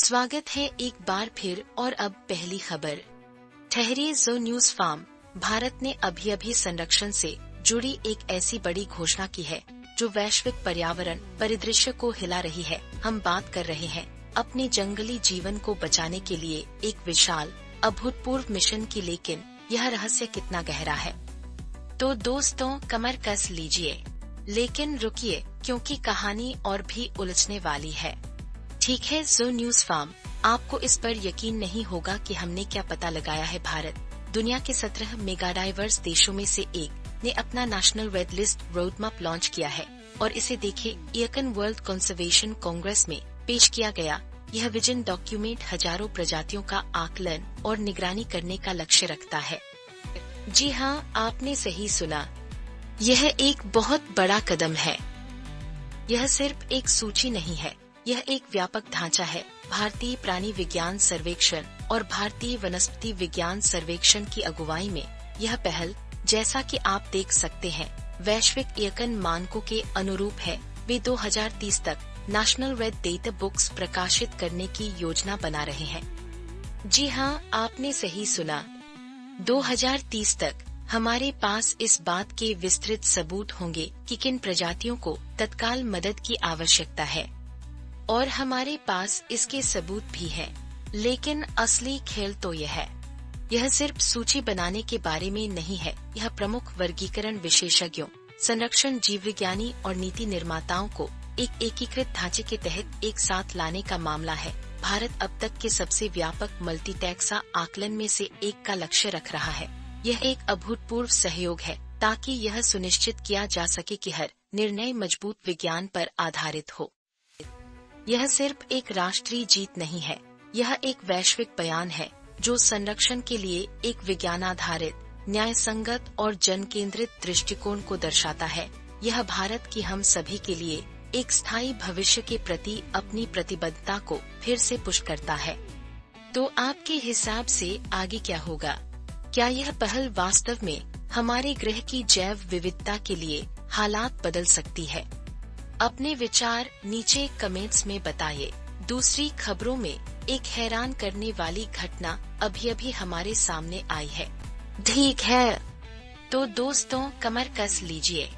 स्वागत है एक बार फिर और अब पहली खबर। ठहरिए जो न्यूज फार्म भारत ने अभी संरक्षण से जुड़ी एक ऐसी बड़ी घोषणा की है जो वैश्विक पर्यावरण परिदृश्य को हिला रही है। हम बात कर रहे हैं अपने जंगली जीवन को बचाने के लिए एक विशाल अभूतपूर्व मिशन की, लेकिन यह रहस्य कितना गहरा है। तो दोस्तों कमर कस लीजिए, लेकिन रुकिए क्योंकि कहानी और भी उलझने वाली है। ठीक है जो न्यूज फार्म, आपको इस पर यकीन नहीं होगा कि हमने क्या पता लगाया है। भारत दुनिया के 17 मेगाडाइवर्स देशों में से एक ने अपना national red list roadmap launch किया है और इसे देखे ईकन वर्ल्ड कंजर्वेशन कांग्रेस में पेश किया गया। यह विजन डॉक्यूमेंट हजारों प्रजातियों का आकलन और निगरानी करने का लक्ष्य रखता है। जी हाँ, आपने सही सुना, यह एक बहुत बड़ा कदम है। यह सिर्फ एक सूची नहीं है, यह एक व्यापक ढांचा है। भारतीय प्राणी विज्ञान सर्वेक्षण और भारतीय वनस्पति विज्ञान सर्वेक्षण की अगुवाई में यह पहल, जैसा कि आप देख सकते हैं, वैश्विक ईकन मानकों के अनुरूप है। वे 2030 तक नेशनल रेड डेटा बुक्स प्रकाशित करने की योजना बना रहे हैं। जी हाँ, आपने सही सुना, 2030 तक हमारे पास इस बात के विस्तृत सबूत होंगे कि किन प्रजातियों को तत्काल मदद की आवश्यकता है, और हमारे पास इसके सबूत भी हैं। लेकिन असली खेल तो यह है, यह सिर्फ सूची बनाने के बारे में नहीं है। यह प्रमुख वर्गीकरण विशेषज्ञों, संरक्षण जीव विज्ञानी और नीति निर्माताओं को एक एकीकृत ढांचे के तहत एक साथ लाने का मामला है। भारत अब तक के सबसे व्यापक मल्टीटैक्सा आकलन में से एक का लक्ष्य रख रहा है। यह एक अभूतपूर्व सहयोग है ताकि यह सुनिश्चित किया जा सके कि हर निर्णय मजबूत विज्ञान पर आधारित हो। यह सिर्फ एक राष्ट्रीय जीत नहीं है, यह एक वैश्विक बयान है जो संरक्षण के लिए एक विज्ञानाधारित, न्यायसंगत और जन केंद्रित दृष्टिकोण को दर्शाता है। यह भारत की हम सभी के लिए एक स्थायी भविष्य के प्रति अपनी प्रतिबद्धता को फिर से पुश करता है। तो आपके हिसाब से आगे क्या होगा? क्या यह पहल वास्तव में हमारे ग्रह की जैव विविधता के लिए हालात बदल सकती है? अपने विचार नीचे कमेंट्स में बताइए। दूसरी खबरों में एक हैरान करने वाली घटना अभी हमारे सामने आई है। ठीक है, तो दोस्तों कमर कस लीजिए,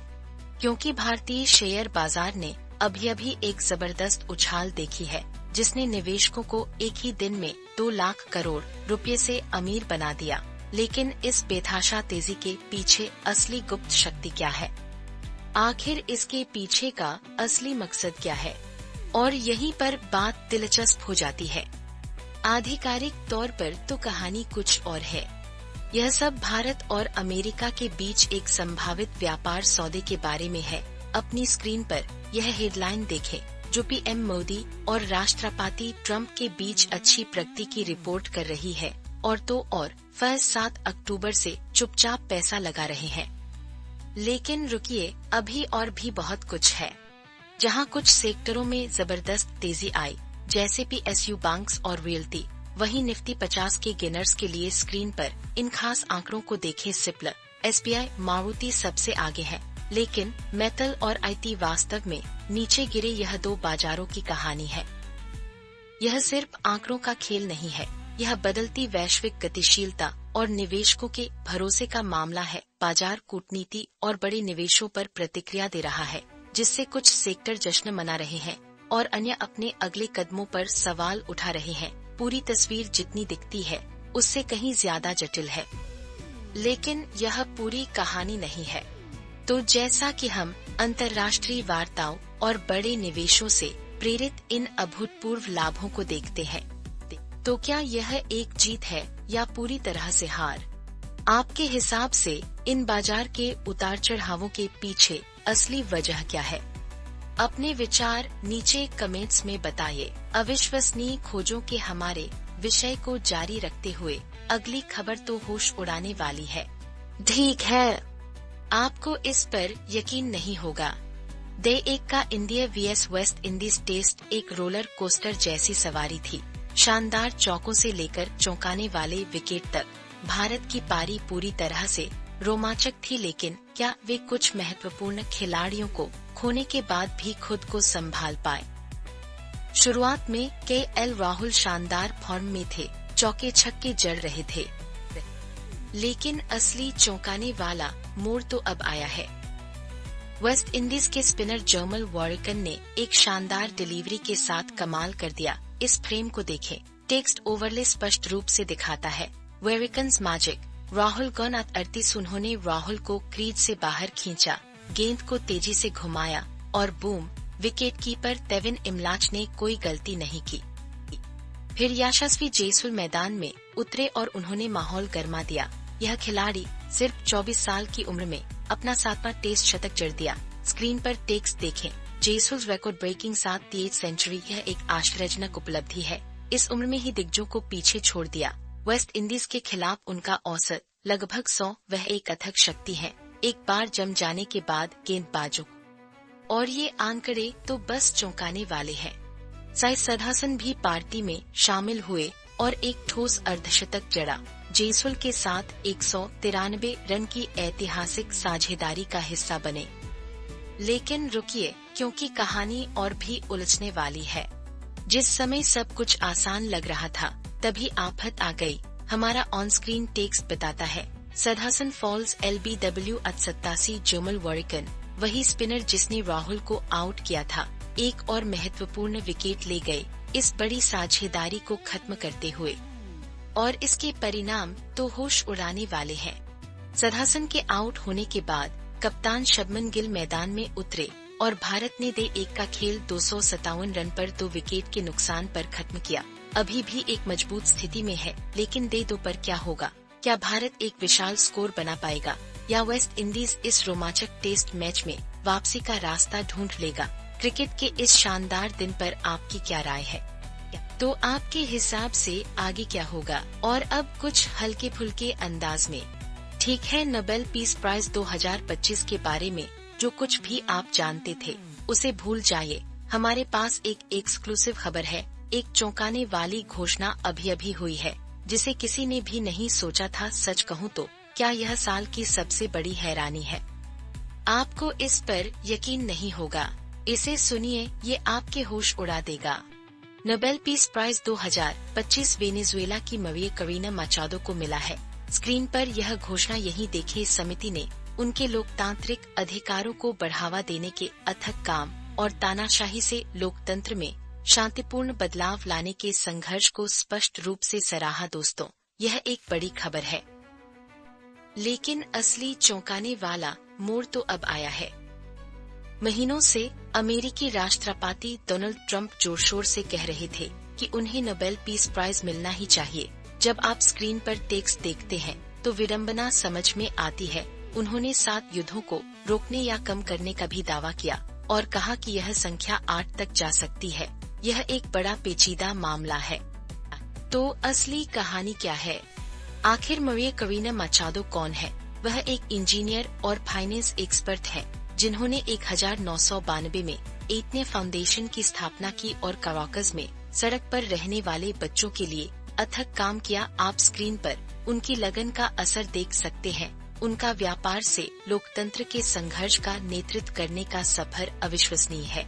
क्योंकि भारतीय शेयर बाजार ने अभी एक जबरदस्त उछाल देखी है, जिसने निवेशकों को एक ही दिन में 2 लाख करोड़ रुपए से अमीर बना दिया। लेकिन इस बेतहाशा तेजी के पीछे असली गुप्त शक्ति क्या है? आखिर इसके पीछे का असली मकसद क्या है? और यहीं पर बात दिलचस्प हो जाती है। आधिकारिक तौर पर तो कहानी कुछ और है। यह सब भारत और अमेरिका के बीच एक संभावित व्यापार सौदे के बारे में है। अपनी स्क्रीन पर यह हेडलाइन देखें, जो पीएम मोदी और राष्ट्रपति ट्रंप के बीच अच्छी प्रगति की रिपोर्ट कर रही है, और तो और फर्स्ट 7 अक्टूबर से चुपचाप पैसा लगा रहे हैं। लेकिन रुकिए, अभी और भी बहुत कुछ है। जहां कुछ सेक्टरों में जबरदस्त तेजी आई, जैसे पीएसयू बैंक्स और रियल्टी, वहीं निफ्टी 50 के गेनर्स के लिए स्क्रीन पर इन खास आंकड़ों को देखें। सिप्ला, एसबीआई, मारुति सबसे आगे है, लेकिन मेटल और आईटी वास्तव में नीचे गिरे। यह 2 बाजारों की कहानी है। यह सिर्फ आंकड़ों का खेल नहीं है, यह बदलती वैश्विक गतिशीलता और निवेशकों के भरोसे का मामला है। बाजार कूटनीति और बड़े निवेशों पर प्रतिक्रिया दे रहा है, जिससे कुछ सेक्टर जश्न मना रहे हैं और अन्य अपने अगले कदमों पर सवाल उठा रहे हैं। पूरी तस्वीर जितनी दिखती है उससे कहीं ज्यादा जटिल है, लेकिन यह पूरी कहानी नहीं है। तो जैसा कि हम अंतर्राष्ट्रीय वार्ताओं और बड़े निवेशों से प्रेरित इन अभूतपूर्व लाभों को देखते हैं, तो क्या यह एक जीत है या पूरी तरह से हार? आपके हिसाब से इन बाजार के उतार चढ़ावों के पीछे असली वजह क्या है? अपने विचार नीचे कमेंट्स में बताइए। अविश्वसनीय खोजों के हमारे विषय को जारी रखते हुए अगली खबर तो होश उड़ाने वाली है। ठीक है, आपको इस पर यकीन नहीं होगा। डे 1 का India VS West Indies test एक रोलर कोस्टर जैसी सवारी थी। शानदार चौकों से लेकर चौंकाने वाले विकेट तक भारत की पारी पूरी तरह से रोमांचक थी। लेकिन क्या वे कुछ महत्वपूर्ण खिलाड़ियों को खोने के बाद भी खुद को संभाल पाए? शुरुआत में केएल राहुल शानदार फॉर्म में थे, चौके छक्के जड़ रहे थे, लेकिन असली चौंकाने वाला मोड़ तो अब आया है। वेस्ट इंडीज के स्पिनर जर्मल वॉरिकन ने एक शानदार डिलीवरी के साथ कमाल कर दिया। इस फ्रेम को देखें, टेक्स्ट ओवरले स्पष्ट रूप से दिखाता है वेरिकन्स मैजिक। राहुल गन 38 उन्होंने राहुल को क्रीज से बाहर खींचा, गेंद को तेजी से घुमाया और बूम, विकेट कीपर तेविन इमलाच ने कोई गलती नहीं की। फिर यशस्वी जयसूल मैदान में उतरे और उन्होंने माहौल गर्मा दिया। यह खिलाड़ी सिर्फ 24 साल की उम्र में अपना 7वां टेस्ट शतक जड़ दिया। स्क्रीन पर टेक्स्ट देखें, जयसूल रिकॉर्ड ब्रेकिंग 7 सेंचुरी, यह एक आश्चर्यजनक उपलब्धि है। इस उम्र में ही दिग्गजों को पीछे छोड़ दिया। वेस्ट इंडीज के खिलाफ उनका औसत लगभग 100, वह एक अथक शक्ति है। एक बार जम जाने के बाद गेंदबाजों और ये आंकड़े तो बस चौंकाने वाले हैं। साई सदासन भी पार्टी में शामिल हुए और एक ठोस अर्धशतक जड़ा। जयसूल के साथ 193 रन की ऐतिहासिक साझेदारी का हिस्सा बने। लेकिन रुकिए, क्योंकि कहानी और भी उलझने वाली है। जिस समय सब कुछ आसान लग रहा था, तभी आफत आ गई। हमारा ऑन स्क्रीन टेक्स्ट बताता है सदासन फॉल्स LBW 87 जर्मल वॉरिकन, वही स्पिनर जिसने राहुल को आउट किया था, एक और महत्वपूर्ण विकेट ले गए इस बड़ी साझेदारी को खत्म करते हुए। और इसके परिणाम तो होश उड़ाने वाले हैं। सदासन के आउट होने के बाद कप्तान शुभमन गिल मैदान में उतरे और भारत ने दे 1 का खेल 257 रन पर 2 विकेट के नुकसान पर खत्म किया। अभी भी एक मजबूत स्थिति में है, लेकिन दे 2 पर क्या होगा? क्या भारत एक विशाल स्कोर बना पाएगा या वेस्ट इंडीज इस रोमांचक टेस्ट मैच में वापसी का रास्ता ढूंढ लेगा? क्रिकेट के इस शानदार दिन पर आपकी क्या राय है? तो आपके हिसाब से आगे क्या होगा? और अब कुछ हल्के फुल्के अंदाज में, ठीक है, नोबेल पीस प्राइज 2025 के बारे में जो कुछ भी आप जानते थे उसे भूल जाइए। हमारे पास एक एक्सक्लूसिव खबर है। एक चौंकाने वाली घोषणा अभी हुई है जिसे किसी ने भी नहीं सोचा था। सच कहूँ तो क्या यह साल की सबसे बड़ी हैरानी है? आपको इस पर यकीन नहीं होगा, इसे सुनिए, ये आपके होश उड़ा देगा। नोबेल पीस प्राइज 2025 वेनेजुएला की मरिया करीना माचाडो को मिला है। स्क्रीन पर यह घोषणा यही देखे। इस समिति ने उनके लोकतांत्रिक अधिकारों को बढ़ावा देने के अथक काम और तानाशाही से लोकतंत्र में शांतिपूर्ण बदलाव लाने के संघर्ष को स्पष्ट रूप से सराहा। दोस्तों, यह एक बड़ी खबर है, लेकिन असली चौंकाने वाला मोड़ तो अब आया है। महीनों से अमेरिकी राष्ट्रपति डोनाल्ड ट्रंप जोर शोर से कह रहे थे कि उन्हें नोबेल पीस प्राइज मिलना ही चाहिए। जब आप स्क्रीन पर टेक्स्ट देखते हैं तो विडंबना समझ में आती है। उन्होंने 7 युद्धों को रोकने या कम करने का भी दावा किया और कहा कि यह संख्या 8 तक जा सकती है। यह एक बड़ा पेचीदा मामला है। तो असली कहानी क्या है? आखिर मरिया करीना माचाडो कौन है? वह एक इंजीनियर और फाइनेंस एक्सपर्ट है जिन्होंने 1992 में एटने फाउंडेशन की स्थापना की और कराकस में सड़क पर रहने वाले बच्चों के लिए अथक काम किया। आप स्क्रीन पर उनकी लगन का असर देख सकते हैं। उनका व्यापार से लोकतंत्र के संघर्ष का नेतृत्व करने का सफर अविश्वसनीय है।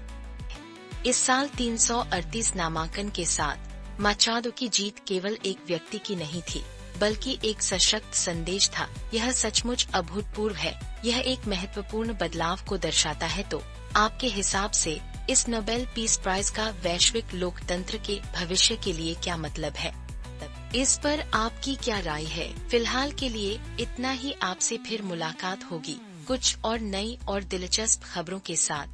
इस साल 338 नामांकन के साथ माचाडो की जीत केवल एक व्यक्ति की नहीं थी, बल्कि एक सशक्त संदेश था। यह सचमुच अभूतपूर्व है। यह एक महत्वपूर्ण बदलाव को दर्शाता है। तो आपके हिसाब से इस नोबेल पीस प्राइज का वैश्विक लोकतंत्र के भविष्य के लिए क्या मतलब है? इस पर आपकी क्या राय है? फिलहाल के लिए इतना ही। आपसे फिर मुलाकात होगी कुछ और नई और दिलचस्प खबरों के साथ।